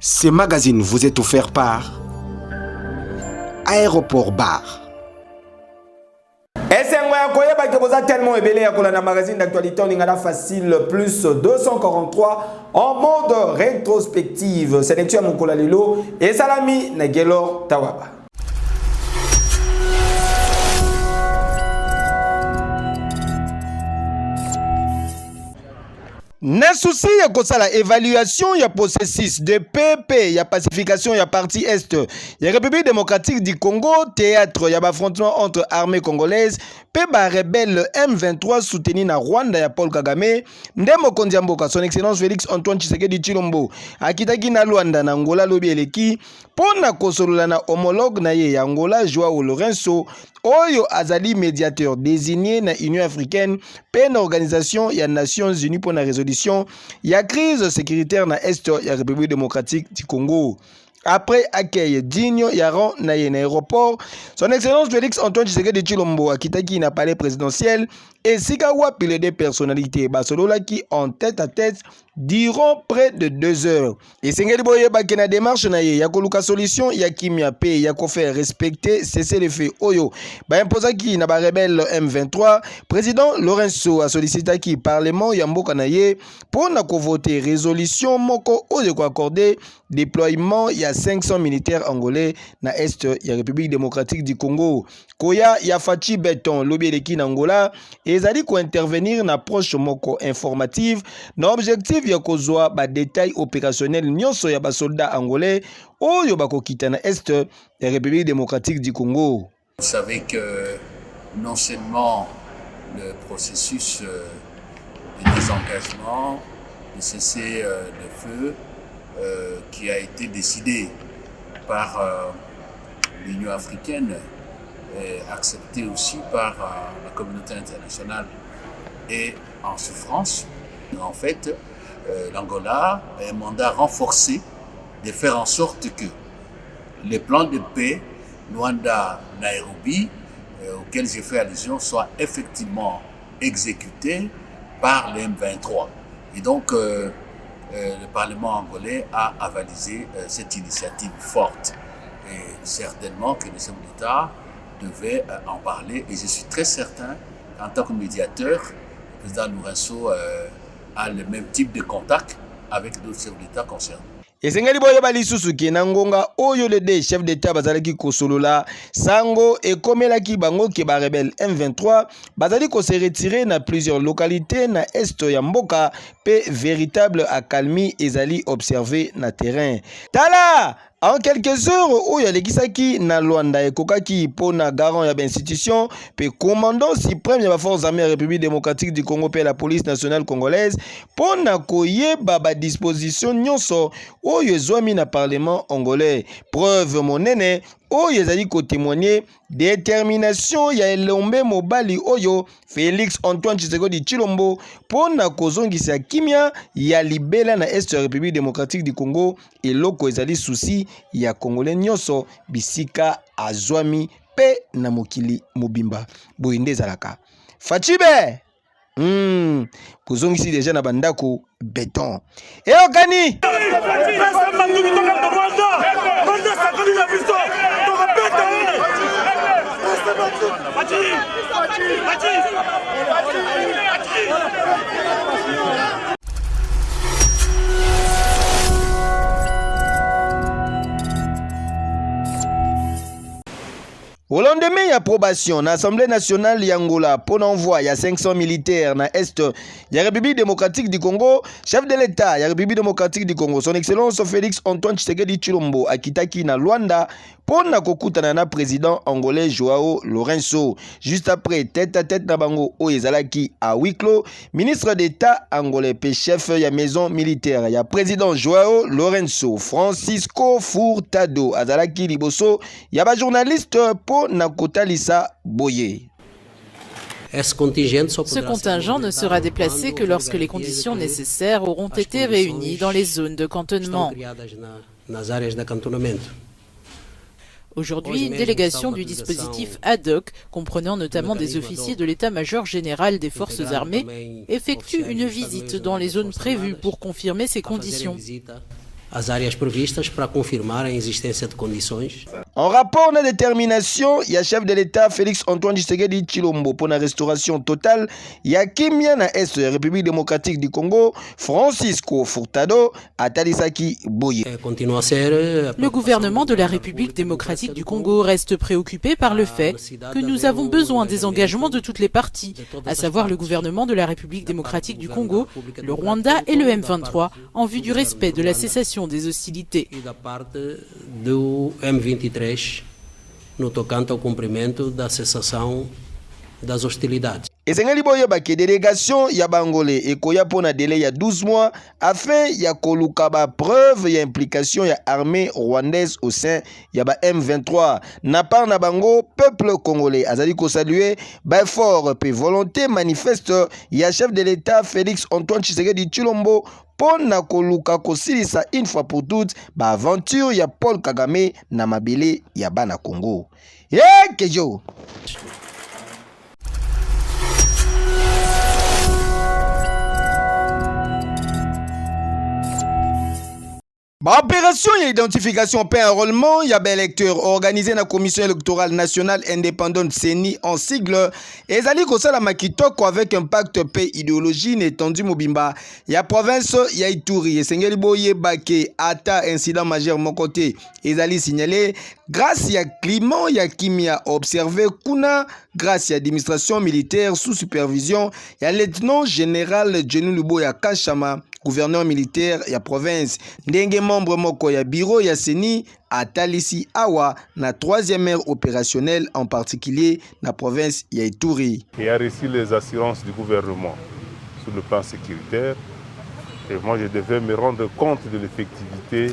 Ce magazine vous est offert par Aéroport Bar. Esengo ya koyeba ke boza tellement ebele ya kolanda magazine d'actualité on ingala facile plus 243 en mode rétrospective. Sélection mon kolalelo et salami na Gelor Tawaba. Na souci ya kosala évaluation ya processus de PP ya pacification ya partie est ya République démocratique du Congo, théâtre ya affrontement entre armée congolaise pe ba rebelle M23 soutenu na Rwanda ya Paul Kagame, ndemo kondiamboka son excellence Félix Antoine Tshisekedi Tshilombo akitaki na Luanda na Angola lobi eleki pona kosolola na homologue na ye ya Angola Joao Lourenço oyo azali médiateur désigné na Union africaine pe na organisation ya Nations Unies pour la résolution ya crise sécuritaire na est ya République démocratique du Congo. Après accueil digne Yaran na aéroport, son excellence Félix Antoine Tshisekedi Tshilombo akitaki na palais présidentiel et sika wapi les deux personnalités basolola qui en tête à tête durant près de 2 heures. Et sengeli boye ba kena démarche na ye ya koluka solution ya kimia pe ya ko faire respecter cesser les faits oyo ba imposa ki na ba rebelle M23 président Lourenço a sollicité ki parlement ya mboka na ye pour na ko voter résolution moko oyo ko accorder déploiement ya 500 militaires angolais na est ya République démocratique du Congo. Koya ya Fachi Beton lobi eleki na Angola ezali ko intervenir na approche moko informative na objectif ya kozwa ba détails opérationnels nyonso ya ba soldats angolais oyo bakokita na est ya République démocratique du Congo. Vous savez que non seulement le processus de désengagement, de cesser le feu qui a été décidé par l'Union africaine, accepté aussi par la communauté internationale et en souffrance. En fait, l'Angola a un mandat renforcé de faire en sorte que les plans de paix Luanda-Nairobi, auxquels j'ai fait allusion, soient effectivement exécutés par les M23. Et donc, le Parlement angolais a avalisé cette initiative forte. Et certainement que les chefs d'État devaient en parler. Et je suis très certain qu'en tant que médiateur, le président Lourenço a le même type de contact avec d'autres chefs d'État concernés. Esengeli boye bali susuki na ngonga oyo le de chef d'état bazalaki kosolola sango ekomelaki bango ke ba rebelle M23 bazali ko se retirer na plusieurs localités na est ya mboka pe véritable accalmie ezali observé na terrain. Tala en quelques heures, oyo alekisaki na Luanda ekokaki pona garant ya institution pe commandant suprême ya forces armées République démocratique du Congo pe la police nationale congolaise pona koyeba ba disposition nyonso oyo ezwami na parlement angolais. Preuve monene oyo ezali ko témoigner détermination ya elombe mobali oyo Félix Antoine Tshisekedi Tshilombo pona kozongisa kimia ya libela na est ya République démocratique du Congo eloko ezali souci ya Congolais nyonso bisika azwami pe na mokili mobimba boyinde ezalaka Fachibe kozongisi déjà na bandako béton eokani Au lendemain d'approbation na Assemblée nationale y'Angola pour l'envoi ya 500 militaires na est ya République démocratique du Congo, chef de l'État ya République démocratique du Congo, son excellence Félix Antoine Tshisekedi Tshilombo akitaki na Luanda pour na kokutana na président angolais Joao Lourenço. Juste après tête à tête na bango o ezalaki à huis clos, ministre d'État angolais pe chef ya maison militaire ya président Joao Lourenço, Francisco Furtado azalaki liboso ya ba journaliste pour Nakota Lisa Boye. Ce contingent ne sera déplacé que lorsque les conditions nécessaires auront été réunies dans les zones de cantonnement. Aujourd'hui, une délégation du dispositif ad hoc, comprenant notamment des officiers de l'état-major général des forces armées, effectue une visite dans les zones prévues pour confirmer ces conditions. as áreas previstas para confirmar a existência de condições. En rapport na détermination, il y a chef de l'État Félix Antoine Tshisekedi Tshilombo pour la restauration totale, il y a Kimia na Est de la République démocratique du Congo, Francisco Furtado, Atalisaki Boye. Le gouvernement de la République démocratique du Congo reste préoccupé par le fait que nous avons besoin des engagements de toutes les parties, à savoir le gouvernement de la République démocratique du Congo, le Rwanda et le M23, en vue du respect de la cessation des hostilités. Da parte do M23 no tocante ao cumprimento da cessação das hostilidades. Esengeli boyeba ke délégation ya bangolé ekoya pona délai ya 12 mois afin ya koluka ba preuve ya implication ya armée rwandaise au sein ya ba M23 na part na bango peuple congolais azali ko saluer ba effort pe volonté manifeste ya chef de l'État Félix Antoine Tshisekedi Tshilombo pona koluka kosilisa une fois pour toutes ba aventure ya Paul Kagame na mabele ya bana Congo. Kejo opération d'identification et enrôlement, il y a des électeurs organisés dans la Commission électorale nationale indépendante CENI en sigle. Et Zali Kosala Makitoko avec un pacte paix idéologie n'étendu Mobimba. Il y a province, il y a Ituri. Et Sengeli Boye Bake, Ata, incident majeur mon côté. Et Zali signalé, grâce à climat, il y a Kimia observé Kuna, grâce à l'administration militaire sous supervision, il y a lieutenant général Djenou Luboya Kachama, gouverneur militaire ya province ndenge membre moko ya bureau ya CENI atalisi awa na troisième ère opérationnelle en particulier na province ya Ituri. Il a reçu les assurances du gouvernement sur le plan sécuritaire et moi je devais me rendre compte de l'effectivité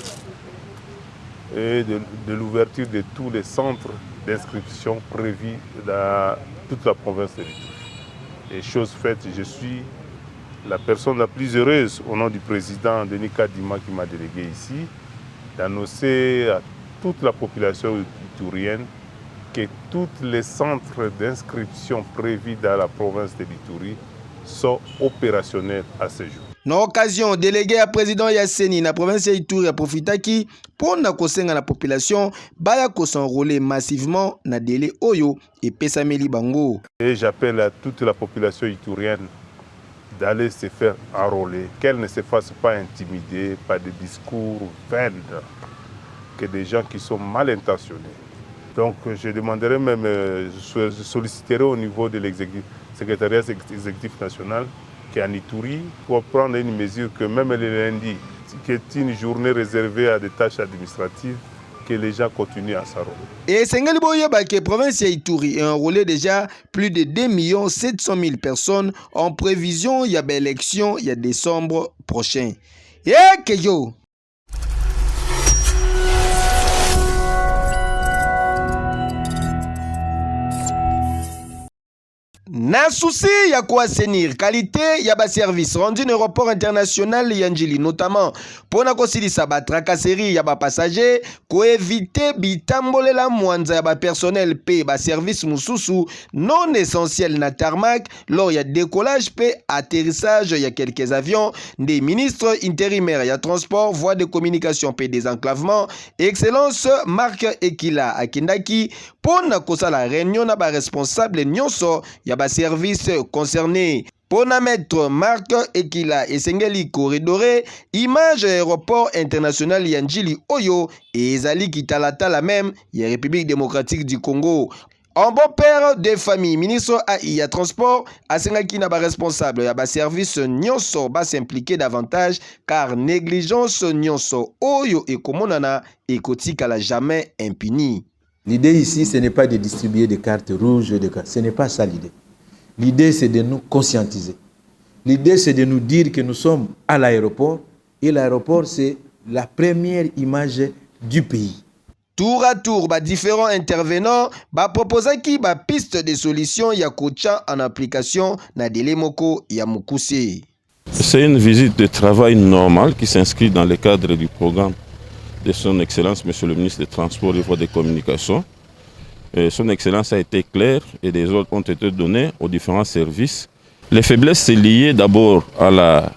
et de l'ouverture de tous les centres d'inscription prévus dans toute la province de l'Ituri. Et chose faite, je suis la personne la plus heureuse au nom du président Denis Kadima qui m'a délégué ici, d'annoncer à toute la population iturienne que tous les centres d'inscription prévus dans la province de l'Ituri sont opérationnels à ce jour. Dans l'occasion, délégué à président Yasseni, la province d'Ituri a profité qui, pour la population, baya ko s'enrôler massivement na délai Oyo et Pesameli Bango. Et j'appelle à toute la population iturienne d'aller se faire enrôler, qu'elle ne se fasse pas intimider par des discours vains que des gens qui sont mal intentionnés. Donc je demanderai même, je solliciterai au niveau de l'exécutif, secrétariat exécutif national qui est en Ituri pour prendre une mesure que même le lundi, qui est une journée réservée à des tâches administratives, que les gens continuent à s'enrôler. Et Sengeli Boyeba, que province Ituri a enrôlé déjà plus de 2 700 000 personnes en prévision, il y a des élections, il y a décembre prochain. Kejo. Na souci ya assainir qualité ya ba service rendu dans aéroport international Yanjili notamment pour na kosilisa ba tracasserie ya ba passager ko éviter bitambolela mwanza ya ba personnel pe ba service mususu non essentiel na tarmac lors ya décollage pe atterrissage ya quelques avions des ministres intérimaires ya transport voie de communication pe désenclavement excellence Marc Ekila Akindaki pour na kosala réunion na ba responsable nyonso ya ba service concerné. Pour mettre Marc Ekila et Sengeli corridoré, image aéroport international Yanjili Oyo et Ezali Kitalata la même, ya République démocratique du Congo. En bon père de famille, ministre AI transport, Asengaki na ba responsable ya ba service nyonso ba s'impliquer davantage car négligence nyonso Oyo et komonana et kotika la jamais impuni. L'idée ici, ce n'est pas de distribuer des cartes rouges, ce n'est pas ça l'idée. L'idée, c'est de nous conscientiser. L'idée, c'est de nous dire que nous sommes à l'aéroport et l'aéroport, c'est la première image du pays. Tour à tour, différents intervenants proposent qui piste de solutions ya kocha en application na délai moko ya mukuse. C'est une visite de travail normale qui s'inscrit dans le cadre du programme de son Excellence, Monsieur le ministre des Transports et Voies de Communication. Son Excellence a été claire et des ordres ont été donnés aux différents services. Les faiblesses, c'est lié d'abord à la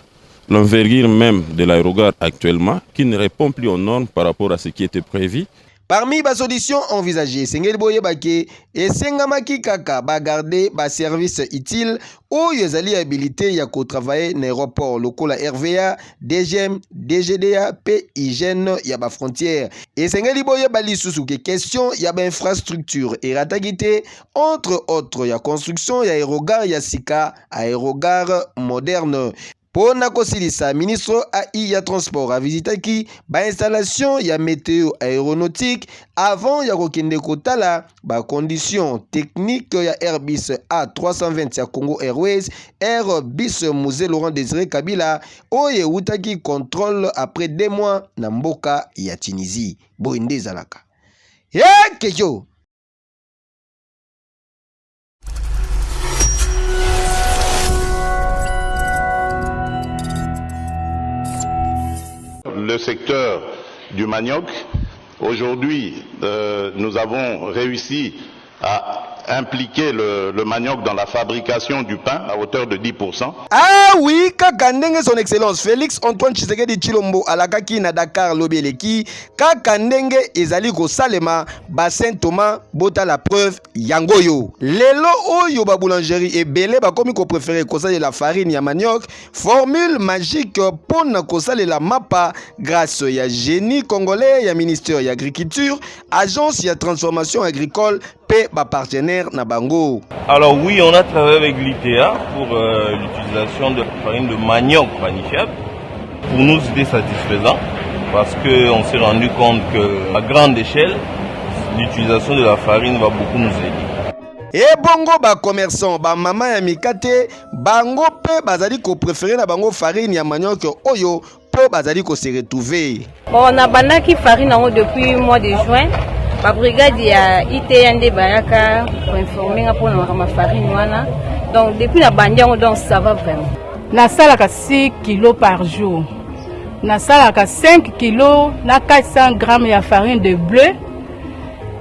l'envergure même de l'aérogare actuellement, qui ne répond plus aux normes par rapport à ce qui était prévu. Parmi les solutions envisagées, Sengeli Boyebake et Sengamaki Kaka ba garder ba service utile ou yezali habilité ya ko travailler dans l'aéroport local RVA, DGM, DGDA, P hygiène ya ba frontière. Et Sengeli Boyebali sous que question ya ba infrastructure et ratagité entre autres ya construction ya aérogare ya Sika, aérogare moderne. Pour Nakosilisa, ministre AI ya transport a visité qui ba installation ya météo aéronautique avant ya kokende kotala ba condition technique ya Airbus A320 ya Congo Airways, Airbus Musée Laurent Désiré Kabila oye utaki contrôle après 2 mois na mboka ya Tunisie. Boinde zalaka. Keyo. Le secteur du manioc, aujourd'hui, nous avons réussi à impliquer le manioc dans la fabrication du pain à hauteur de 10%. Ah oui, kaka ndenge son excellence Félix Antoine Tshisekedi Tshilombo alakaki na Dakar lobeleki, kaka ndenge ezali ko salema bassin Thomas bota la preuve yangoyo. Lelo oyo ba boulangerie ebele ba komi ko préférer kosala la farine ya manioc, formule magique pona kosala la mapa grâce ya génie congolais ya ministère ya agriculture, agence ya transformation agricole pe ba partenaire na bango. Alors oui, on a travaillé avec l'ITA pour l'utilisation de la farine de manioc panifiable. Pour nous, c'était satisfaisant parce qu'on s'est rendu compte qu'à grande échelle, l'utilisation de la farine va beaucoup nous aider. Et bongo ba commerçant ba mama ya mikate bango pe bazali ko préférer na bango farine ya manioc oyo po bazali ko se retrouver. Bon, on a bandaki farine en haut depuis le mois de juin. La brigade ya ITND Bayaka pour informer pour la farine wana. Donc depuis la bandian donc ça va vraiment. Na salaka 6 kilos par jour. Na salaka 5 kilos na 400 grammes de farine de bleu.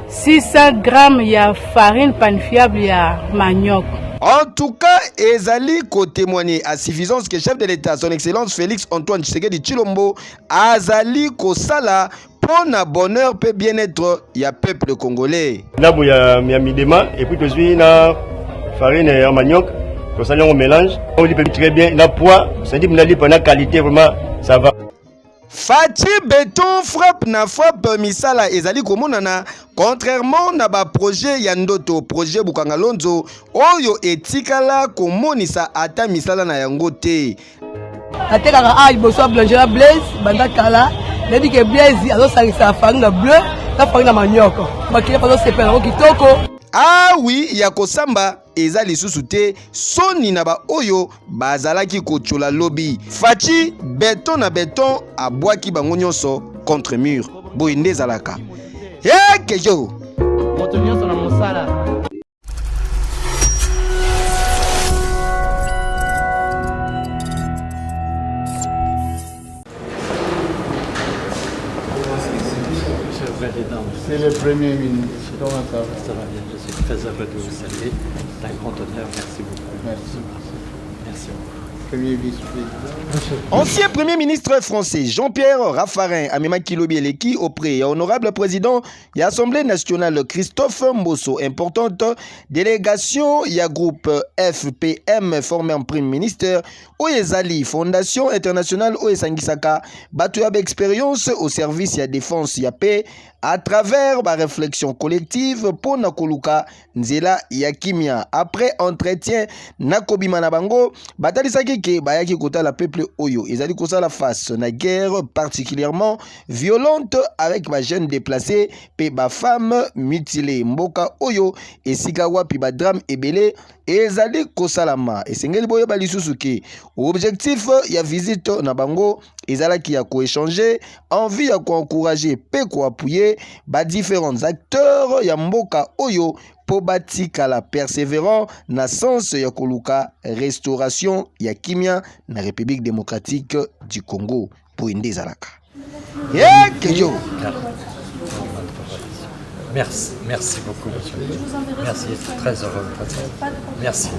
600 grammes de farine panifiable ya manioc. En tout cas, ezali ko témoigner à suffisance que chef de l'État, son excellence Félix Antoine Tshisekedi Tshilombo, azali ko sala pour na bonheur peut bien-être ya peuple congolais. Là il y a midema et puis je suis na farine et manioc, que ça on mélange, on dit très bien la poids, ça dit la qualité vraiment ça va. Fati béton frappe na frappe misala ezali komonana contrairement na ba projet ya ndoto projet Bukanga Lonzo oyo etikala komonisa ata misala na yango te. Atekaka a iboso blanchera Blaise banda kala nebi ke Blaise azosalisa farine bleu na farine manioc bakile pazo sepela ko kitoko. Ah oui, ya kosamba eza lisusu te soni na ba oyo bazalaki kochola lobby. Fachi béton na béton abwaki bango nyonso contre mur. Boinde zalaka. Kejo. Moto nyonso na mosala. C'est le Premier ministre. Comment ça va? Ça va bien, je suis très heureux de vous saluer. C'est un grand honneur, merci beaucoup. Merci. Merci beaucoup. Premier vice-président. Ancien Premier ministre français Jean-Pierre Raffarin Amemaki Lobieleki auprès honorable président de l'Assemblée nationale Christophe Mbosso, importante délégation ya groupe FPM formé en Premier ministre Oyezali Fondation internationale Oyesangisaka batu ya expérience au service ya défense ya paix à travers ma réflexion collective pour Nakoluka Nzela Yakimia. Après entretien Nakobima Nabango, Batalisaki ke Bayaki Kota la peuple Oyo. Ils allaient kosa la face na guerre particulièrement violente avec ma jeune déplacée, pe ba femme mutilée. Mboka Oyo et Sikawa pi ba drame ebele. Ezali kosalama esengeli boye balisusu ke objectif ya visite na bango ezalaki ya koéchanger envie ya koencourager pe koappuyer ba différents acteurs ya mboka oyo po batika la persévérant na sens ya koluka restauration ya kimia na République démocratique du Congo po ende zalaka. Kejo. Merci beaucoup, monsieur. Merci, je suis très heureux. Merci.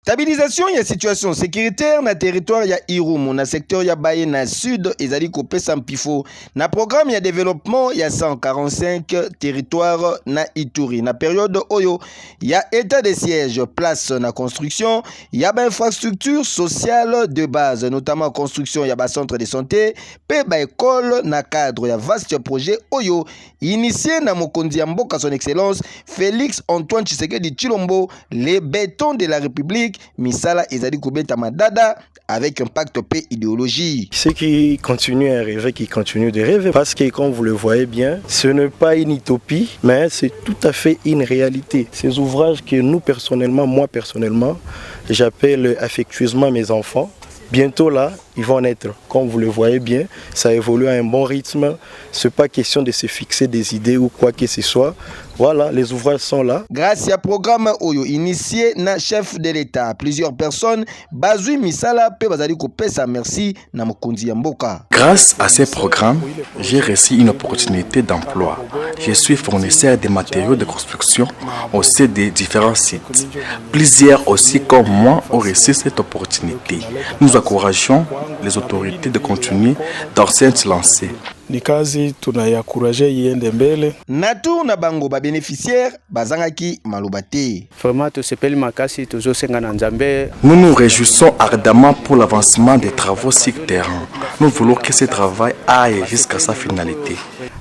Stabilisation ya situation sécuritaire na territoire ya Irumu na secteur ya Baye na sud ezali kopesa mpifo na programme ya développement ya 145 territoire na Ituri na période oyo ya état de siège place na construction ya ba infrastructure sociale de base notamment construction ya ba centre de santé pe ba école na cadre ya vaste projet oyo initié na mokonzi ya mboka son excellence Félix Antoine Tshisekedi Tshilombo les bétons de la République misala ezali kobeta madada avec un pacte paix idéologie. Ceux qui continuent à rêver, qui continuent de rêver, parce que comme vous le voyez bien, ce n'est pas une utopie, mais c'est tout à fait une réalité. Ces ouvrages que nous personnellement, moi personnellement, j'appelle affectueusement mes enfants. Bientôt là, ils vont naître. Comme vous le voyez bien, ça évolue à un bon rythme. Ce n'est pas question de se fixer des idées ou quoi que ce soit. Voilà, les ouvrages sont là. Grâce à programme Oyo initié na chef de l'État, plusieurs personnes bazui misala pe bazali ko pesa merci na mokonzi ya mboka. Grâce à ces programmes, j'ai reçu une opportunité d'emploi. Je suis fournisseur de matériaux de construction au sein des différents sites. Plusieurs aussi comme moi ont reçu cette opportunité. Nous encourageons les autorités de continuer dans cette lancée. Ni kazi tunayakourager iende mbele. Natour na bango ba bénéficiaires bazangaki malobate. Vraiment tosepeli makasi tozosenga na Nzambe. Nous nous réjouissons ardemment pour l'avancement des travaux sur terrain. Nous voulons que ce travail aille jusqu'à sa finalité.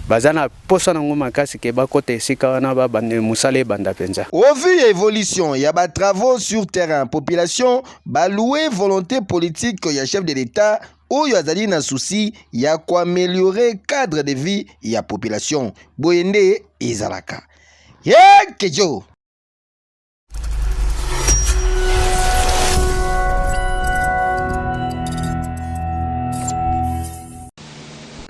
Bazana posa nango makasi ke bakote esika wana ba bande musale banda penza. Au vu ya évolution ya ba travaux sur terrain population ba louer volonté politique ya chef de l'État oyo azali na souci ya améliorer cadre de vie ya population boyende ezalaka kejo.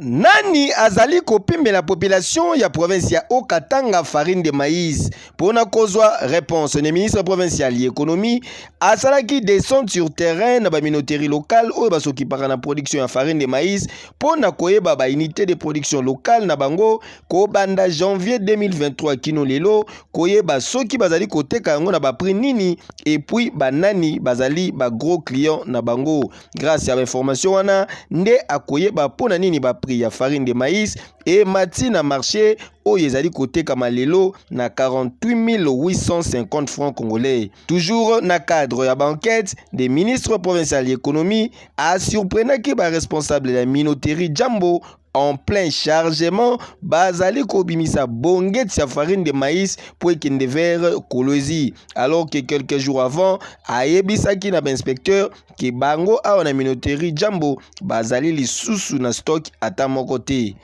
Nani azali kopimbe la population ya province ya Okatanga farine de maïs pour na kozwa réponse le ministre provincial de l'économie asalaki descendre sur terrain na ba minoterie locale oyo basokipaka na production ya farine de maïs pour na koyeba ba unité de production locale na bango ko banda janvier 2023 kino lelo koyeba soki bazali koteka yango na ba prix nini et puis banani bazali ba gros client na bango grâce à l'information wana nde akoyeba pona nini ba prix ya farine de maïs et mati na marché oyo ezali koteka malelo na 48 850 francs congolais. Toujours na cadre ya banquette des ministres provinciaux de l'économie a surprenaki ba responsable de la minoterie Jambo en plein chargement bazali kobimisa bonget ya farine de maïs pour ekende vers Kolwezi alors que quelques jours avant ayebisaki na inspecteur que bango awa na minoterie Jambo bazali lisusu na stock ata moko te.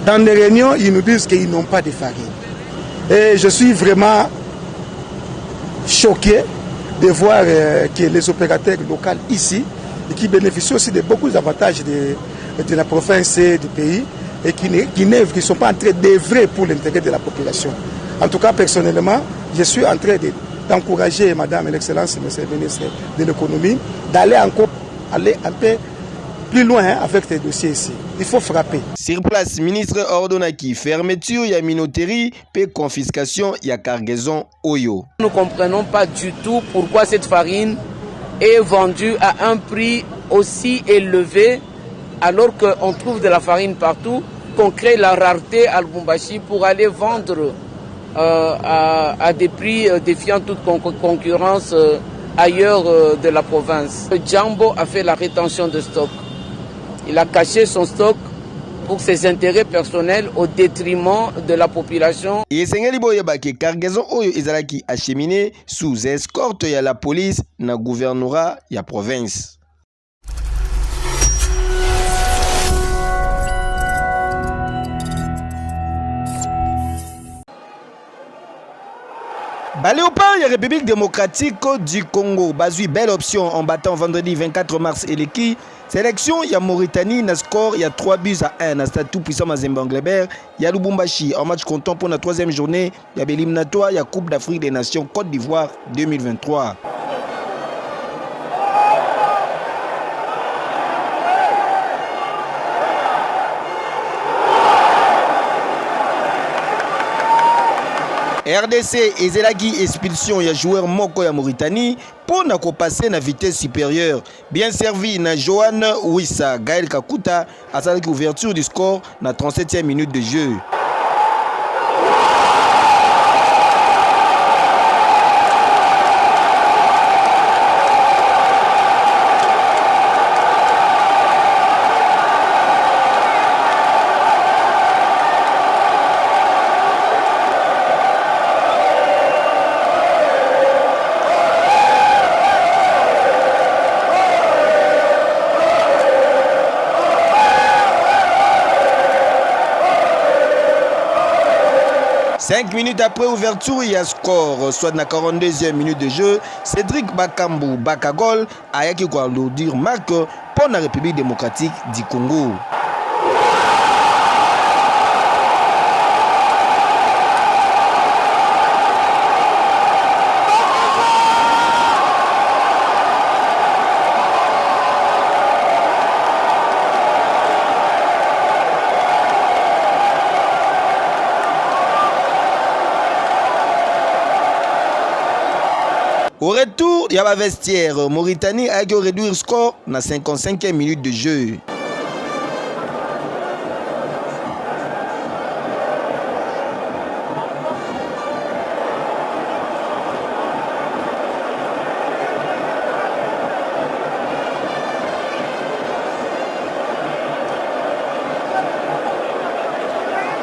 Dans les réunions, ils nous disent qu'ils n'ont pas de farine. Et je suis vraiment choqué de voir que les opérateurs locaux ici, et qui bénéficient aussi de beaucoup d'avantages de la province et du pays, et qui ne sont pas en train d'œuvrer pour l'intérêt de la population. En tout cas, personnellement, je suis en train d'encourager Madame l'Excellence, Monsieur le ministre de l'économie, d'aller encore aller un peu plus loin avec ces dossiers ici. Il faut frapper. Sur place, ministre ordonnaki fermeture ya minoterie et confiscation ya cargaison Oyo. Nous ne comprenons pas du tout pourquoi cette farine est vendue à un prix aussi élevé alors qu'on trouve de la farine partout, qu'on crée la rareté à Lubumbashi pour aller vendre à des prix défiant toute concurrence ailleurs de la province. Jambo a fait la rétention de stock. Il a caché son stock pour ses intérêts personnels au détriment de la population. Esengeli boyeba ke cargaison oyo ezalaki acheminé sous escorte ya la police na gouvernorat ya province. Baléopard ya République démocratique du Congo bazui belle option en battant vendredi 24 mars Eleki. Sélection ya Mauritanie na score ya 3-1 na stade tout puissant Mazembe Anglebert ya Lubumbashi en match comptant pour la troisième journée ya éliminatoire ya Coupe d'Afrique des Nations Côte d'Ivoire 2023. RDC ezelaki expulsion ya joueur moko ya Mauritanie pour na passer na vitesse supérieure. Bien servi na Johan Wissa. Gaël Kakuta a salaki ouverture du score na 37e minute de jeu. Cinq minutes après ouverture, il y a score, soit dans la 42e minute de jeu. Cédric Bakambu Bakagol a yaki kwa lourdir marque pour la République démocratique du Congo. Au retour, il y a un vestiaire. Mauritanie a réduit le score dans la 55e minute de jeu.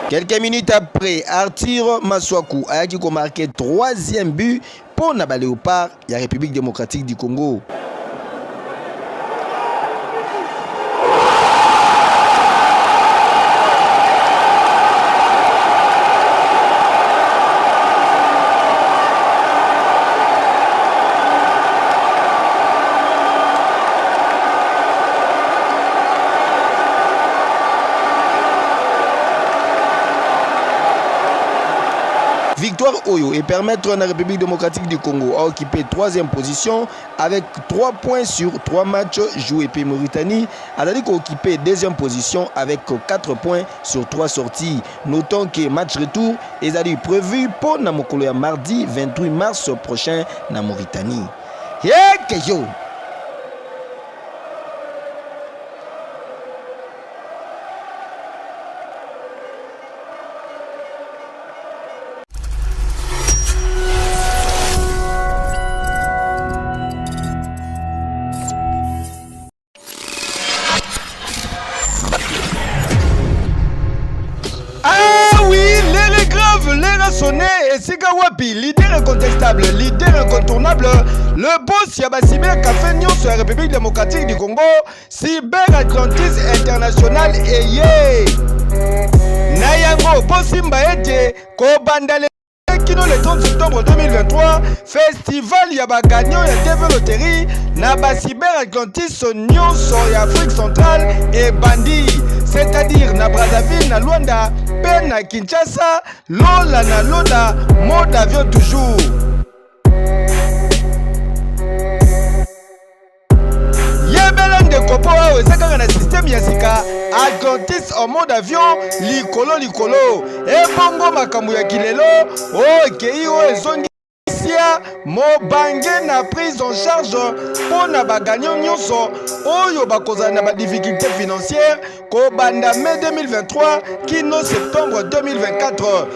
Quelques minutes après, Arthur Maswaku a marqué 3e but pour Naba Léopard, la République démocratique du Congo. Victoire Oyo et permettre à la République démocratique du Congo à occuper 3e position avec 3 points sur 3 matchs joués. Puis Mauritanie a occupé 2e position avec 4 points sur 3 sorties. Notons que match retour est prévu pour Namokolo mardi 28 mars prochain na Mauritanie. Yo! Sonné et Sika Wapi, leader incontestable, leader incontournable, le boss Yabasiber Café Nyon sur la République démocratique du Congo, Cyber Atlantis International et yé Nayango, Bossimba Ete, Kobandale Kino le 30 septembre 2023, Festival Yaba Gagnant et TV Loterie, Naba Cyber Atlantis Nyon sur l'Afrique centrale et Bandi. C'est-à-dire na Brazzaville, na Luanda, Ben na Kinshasa, Lola na Loda, mode avion toujours. Yebelan de Kopo Awe, c'est un système Yasika, Atlantis en mode avion, Likolo Likolo, et Bongo Makamouya Kilelo, oh Keio et Zongi. Mobange na prise en charge pour na bagagnon nyonso oyo bakoza na ba difficulté financière ko banda mai 2023 kino septembre 2024.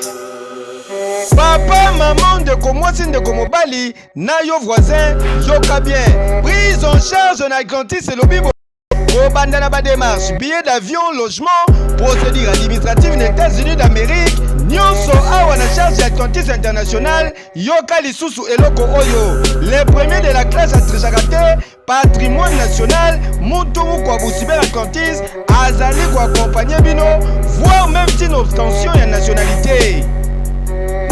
Papa maman de komwasi de komobali na yo voisin yoka bien prise en charge na Atlantis et lobibo ko banda na ba démarche billet d'avion logement procédure administrative des États-Unis d'Amérique. Nyonso awa na charge Atlantis International yoka lisusu eloko oyo les premiers de la classe Atrechakate patrimoine national Mutumu kwa Cyber Atlantis azali kwa accompagner bino voire même une obtention ya nationalité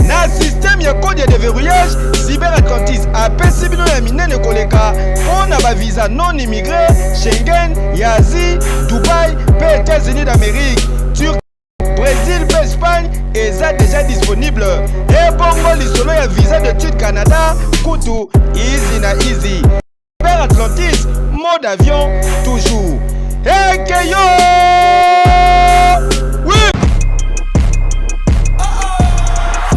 na système ya code de verrouillage Cyber Atlantis apesi bino ya minene koleka pona ba visa non immigré Schengen ya Asie Dubaï pe États-Unis d'Amérique Turquie Brésil, Espagne, et ça déjà disponible. Et Bongo, l'isolo y a visa de Sud Canada, Koutou, easy na easy. Cyber Atlantis, mode avion, toujours. Hey, Keyo! Oui!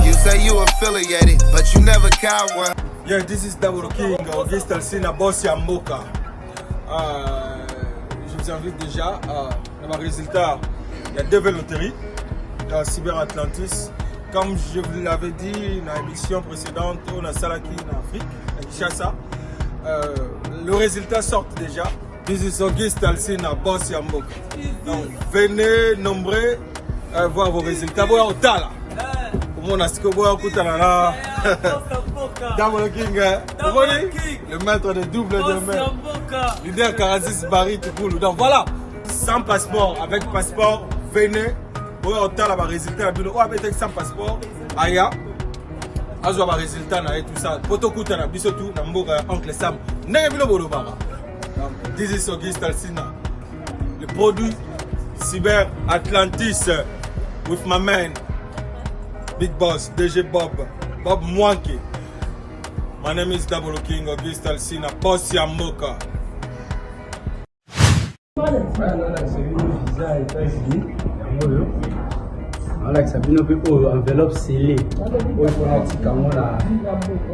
You say you a affiliated, but you never coward. Yeah, this is Double King, Auguste Alsina, boss Yamboka. Je vous invite déjà à ma résultat. Il y a deux loteries dans Cyber Atlantis. Comme je vous l'avais dit dans l'émission précédente, on a Salaki en Afrique, à Kinshasa. Le résultat sort déjà. This is Auguste Alsina, boss Yamboka. Donc venez nombreux voir vos résultats. Vous êtes au Tala. Comment est-ce que vous êtes là? Double King, le maître de double de main. Leader Karazis Barry Toukoulou. Donc voilà, sans passeport, avec passeport, venez. Vous êtes au Tala, le résultat. Ou avec sans passeport, Aya. Azo ba résultat na et tout ça. Poto kuta na biso tout na mboka oncle Sam. Ndenge bilo bolo baba. This is Auguste Alsina. Le produit Cyber Atlantis with my man Big Boss DG Bob Mwanke. My name is Double King Auguste Alsina, boss Yamboka. Alex a bien une enveloppe scellée. Il faut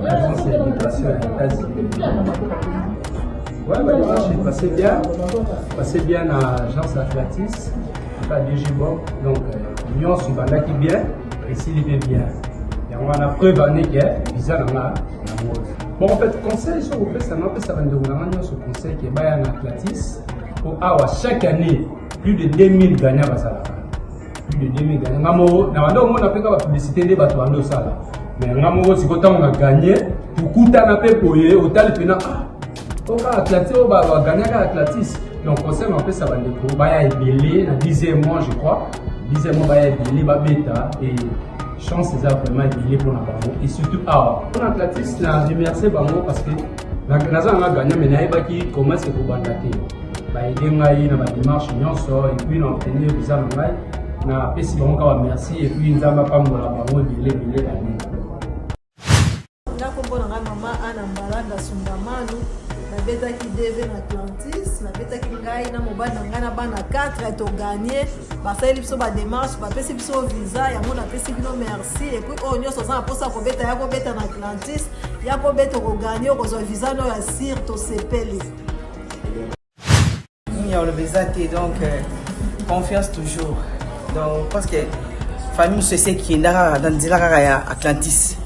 l'agence d'immigration aux États-Unis. Ouais, je passé bien à l'agence Atlantis, à DG Bob. Donc, l'union sur Bandaki bien, et s'il est bien. Et on a la preuve en est que visa dans la mode. Bon, en fait, conseil sur le fait, ça m'a fait ça va nous sur conseil qui est bien à Atlantis. Pour avoir chaque année plus de 2000 gagnants à ça. Plus de 2000 gagnants. On a fait la publicité des bateaux en ça. Mais si on a gagné, pour coûter un peu pour y aller, au tal, on va Atlantis, on va gagner à Atlantis. Donc, on sait que ça va être un belé, le 10e mois, je crois. Le 10e mois, il y a belé, bêta. Et chance, c'est vraiment belé pour la banque. Et surtout, pour Atlantis, je remercie parce que nous avons gagné, mais nous avons dit comment c'est pour bandater. Nous avons des démarches, et puis nous avons obtenu le visa. Na pesi bango ka merci et puis nzamba pambola bango belé la nuit. Na kombo na mama ana mbalanga sundamanu na beta ki DV na Atlantis na beta ki ngai na mobali na ngana bana 4 to gagner ba sali biso ba démarche ba pesi biso visa ya mona pesi bino merci et puis on nyoso za posa ko beta ya ko beta na Atlantis ya ko beta ko gagner ko zo visa no ya sir to sepeli. Il y a le visa donc confiance toujours. Donc, parce que la famille c'est qui est là dans Atlantis.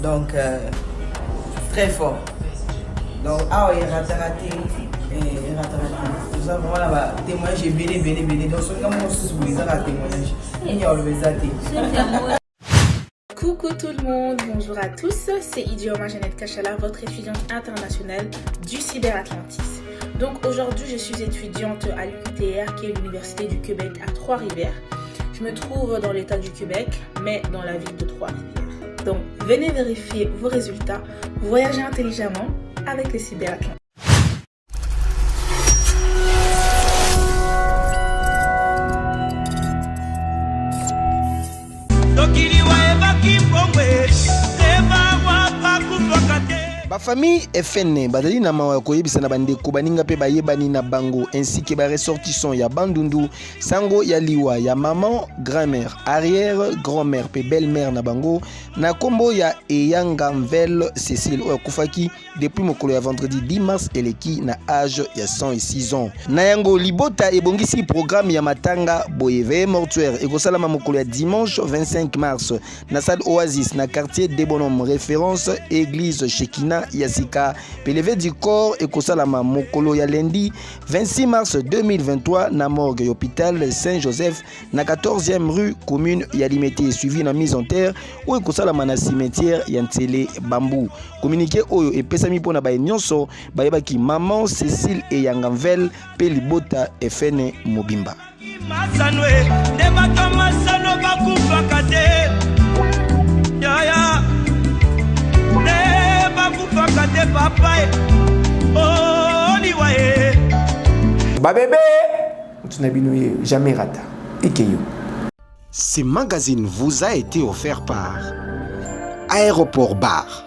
Donc, très fort. Donc, il raté. Nous avons vraiment témoignage béni. Donc, ce que nous avons témoignage. Il y a le Coucou tout le monde, bonjour à tous, c'est Idioma Jeannette Kachala, votre étudiante internationale du Cyber Atlantis. Donc aujourd'hui je suis étudiante à l'UQTR qui est l'Université du Québec à Trois-Rivières. Je me trouve dans l'état du Québec, mais dans la ville de Trois-Rivières. Donc, venez vérifier vos résultats, voyagez intelligemment avec le Cyber Atlantis. Bafamille FN bazali na mawa koyebisa na bandeko baninga pe bayebani na bango ainsi que ba ressortissants ya bandundu sango ya liwa ya maman, grand-mère, arrière, grand-mère pe belle-mère na bango na kombo ya Eyangamvel Cécile Okufaki depuis mokolo ya vendredi 10 mars eleki na âge ya 106 ans. Na yango libota ebongisi programme ya matanga boyeve mortuaire ekosalama mokolo ya dimanche 25 mars na salle Oasis na quartier des Bonhommes référence église Shekina Yassika Pélevé du corps et Kosalama Mokolo ya lundi 26 mars 2023 na morgue hôpital Saint-Joseph na 14e rue commune Yalimete suivi na mise en terre ou Kosalama na cimetière Yantele Bambou. Communiqué oyo et pesami pona ba nyonso bayebaki maman Cécile Eyangamvel pe libota FN Mobimba. Ba bébé, tu n'as jamais raté. Ikeyo. Ce magazine vous a été offert par Aéroport Bar.